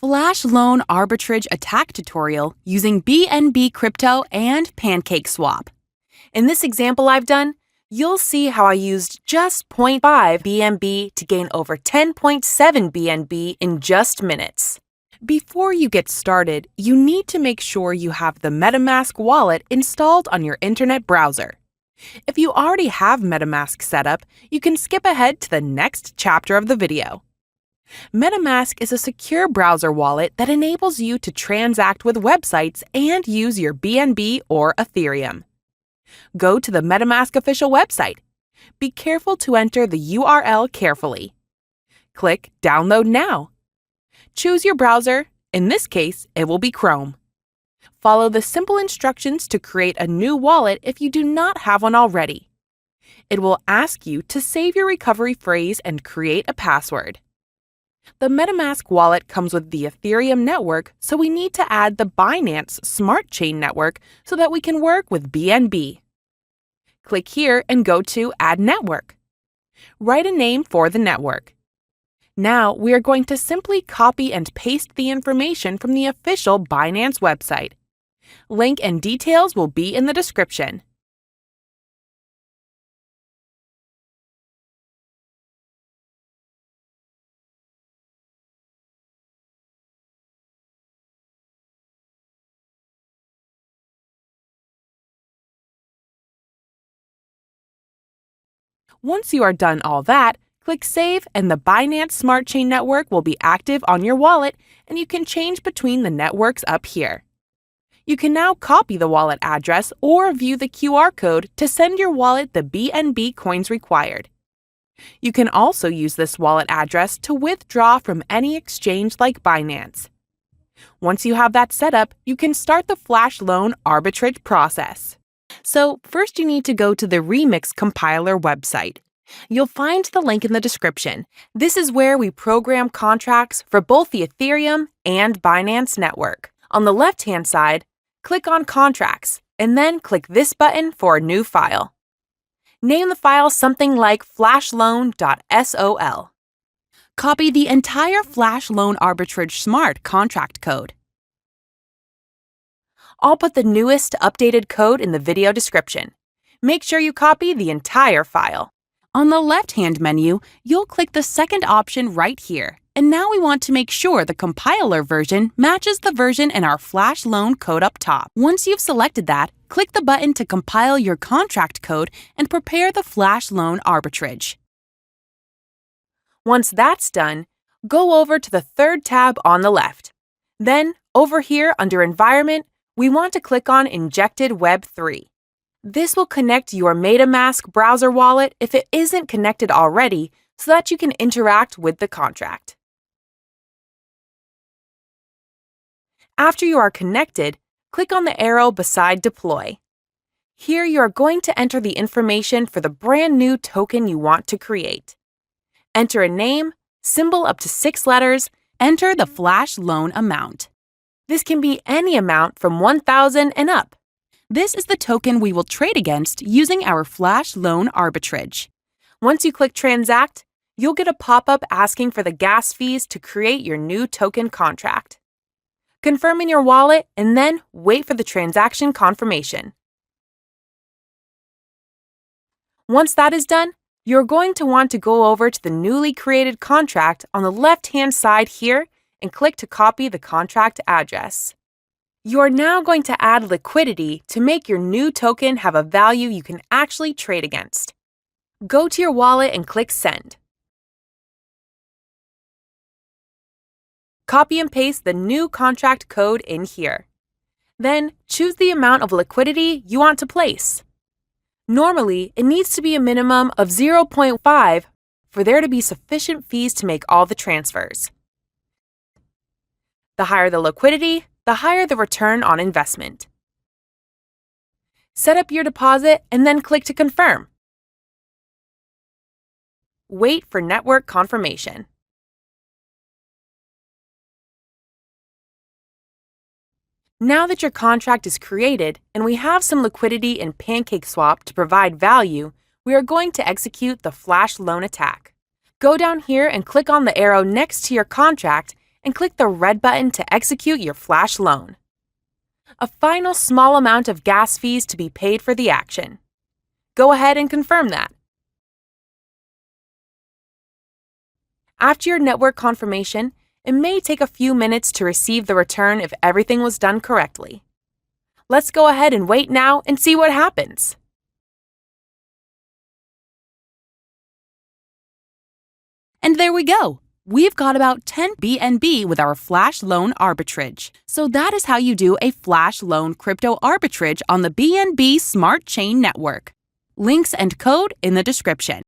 Flash Loan Arbitrage Attack tutorial using BNB Crypto and PancakeSwap. In this example I've done, you'll see how I used just 0.5 BNB to gain over 10.7 BNB in just minutes. Before you get started, you need to make sure you have the Metamask wallet installed on your internet browser. If you already have Metamask set up, you can skip ahead to the next chapter of the video. Metamask is a secure browser wallet that enables you to transact with websites and use your BNB or Ethereum. Go to the Metamask official website. Be careful to enter the URL carefully. Click Download Now. Choose your browser. In this case, it will be Chrome. Follow the simple instructions to create a new wallet if you do not have one already. It will ask you to save your recovery phrase and create a password. The Metamask wallet comes with the Ethereum network, so we need to add the Binance Smart Chain network so that we can work with BNB. Click here and go to Add Network. Write a name for the network. Now we are going to simply copy and paste the information from the official Binance website. Link and details will be in the description. Once you are done all that, click Save and the Binance Smart Chain network will be active on your wallet and you can change between the networks up here. You can now copy the wallet address or view the QR code to send your wallet the BNB coins required. You can also use this wallet address to withdraw from any exchange like Binance. Once you have that set up, you can start the Flash Loan arbitrage process. So first you need to go to the Remix Compiler website. You'll find the link in the description. This is where we program contracts for both the Ethereum and Binance network. On the left-hand side, click on Contracts, and then click this button for a new file. Name the file something like flashloan.sol. Copy the entire Flash Loan Arbitrage Smart contract code. I'll put the newest updated code in the video description. Make sure you copy the entire file. On the left-hand menu, you'll click the second option right here. And now we want to make sure the compiler version matches the version in our Flash Loan code up top. Once you've selected that, click the button to compile your contract code and prepare the Flash Loan arbitrage. Once that's done, go over to the third tab on the left. Then, over here under Environment, we want to click on Injected Web 3. This will connect your Metamask browser wallet if it isn't connected already so that you can interact with the contract. After you are connected, click on the arrow beside Deploy. Here you are going to enter the information for the brand new token you want to create. Enter a name, symbol up to 6 letters, enter the Flash Loan amount. This can be any amount from 1,000 and up. This is the token we will trade against using our Flash Loan arbitrage. Once you click Transact, you'll get a pop-up asking for the gas fees to create your new token contract. Confirm in your wallet and then wait for the transaction confirmation. Once that is done, you're going to want to go over to the newly created contract on the left-hand side here and click to copy the contract address. You are now going to add liquidity to make your new token have a value you can actually trade against. Go to your wallet and click Send. Copy and paste the new contract code in here. Then choose the amount of liquidity you want to place. Normally, it needs to be a minimum of 0.5 for there to be sufficient fees to make all the transfers. The higher the liquidity, the higher the return on investment. Set up your deposit and then click to confirm. Wait for network confirmation. Now that your contract is created and we have some liquidity in PancakeSwap to provide value, we are going to execute the Flash Loan attack. Go down here and click on the arrow next to your contract and click the red button to execute your Flash loan. A final small amount of gas fees to be paid for the action. Go ahead and confirm that. After your network confirmation, it may take a few minutes to receive the return if everything was done correctly. Let's go ahead and wait now and see what happens. And there we go. We've got about 10 BNB with our Flash Loan arbitrage. So that is how you do a Flash Loan crypto arbitrage on the BNB Smart Chain network. Links and code in the description.